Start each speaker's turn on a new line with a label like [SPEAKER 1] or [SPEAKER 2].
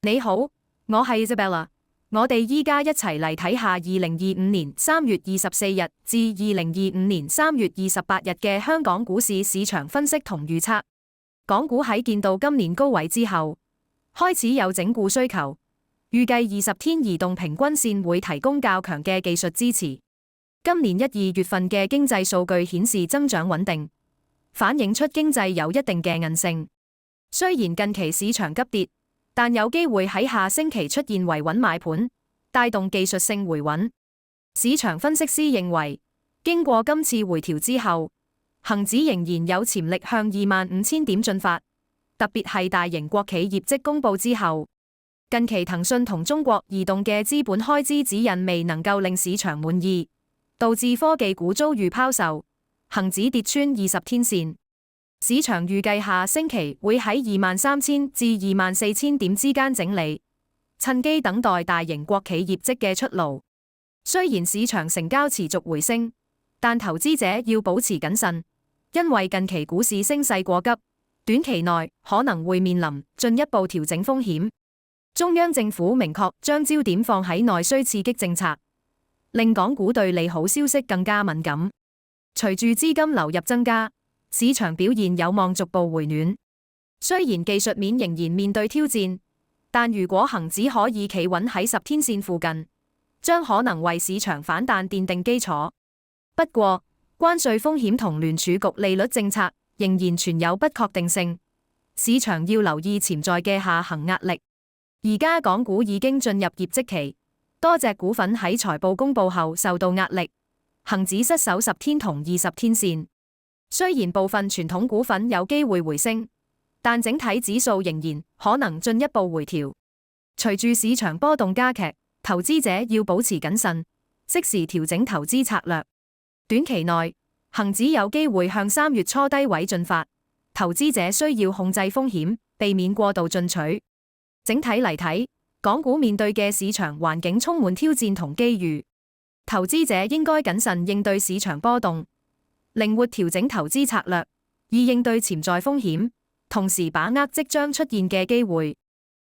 [SPEAKER 1] 你好，我係 Isabella，我哋依家一齊嚟睇下2025年3月24日至2025年3月28日嘅香港股市市場分析同預測。港股喺見到今年高位之後，開始有整固需求，預計20天移動平均線會提供較強嘅技術支持。今年1、2月份嘅經濟數據顯示增長穩定，反映出經濟有一定嘅韌性。雖然近期市場急跌，但有機會喺下星期出現維穩買盤，帶動技術性回穩。市場分析師認為，經過今次回調之後，恒指仍然有潛力向25,000點進發，特別係大型國企業績公布之後。近期騰訊同中國移動嘅資本開支指引未能夠令市場滿意，導致科技股遭遇拋售，恒指跌穿20天線。市場預計下星期會喺23,000至24,000點之間整理，趁機等待大型國企業績嘅出爐。雖然市場成交持續回升，但投資者要保持謹慎，因為近期股市升勢過急，短期內可能會面臨進一步調整風險。中央政府明確將焦點放喺內需刺激政策，令港股對利好消息更加敏感。隨住資金流入增加，市場表現有望逐步回暖。雖然技術面仍然面對挑戰，但如果恒指可以企穩喺10天線附近，將可能為市場反彈奠定基礎。不過，關稅風險同聯儲局利率政策仍然存有不確定性，市場要留意潛在嘅下行壓力。而家港股已經進入業績期，多隻股份喺財報公布後受到壓力，恒指失守10天同20天線。雖然部分傳統股份有機會回升，但整體指數仍然可能進一步回調。隨住市場波動加劇，投資者要保持謹慎，適時調整投資策略。短期內，恒指有機會向3月初低位進發，投資者需要控制風險，避免過度進取。整體嚟睇，港股面對嘅市場環境充滿挑戰同機遇，投資者應該謹慎應對市場波動，靈活調整投資策略，以應對潛在風險，同時把握即將出現嘅機會。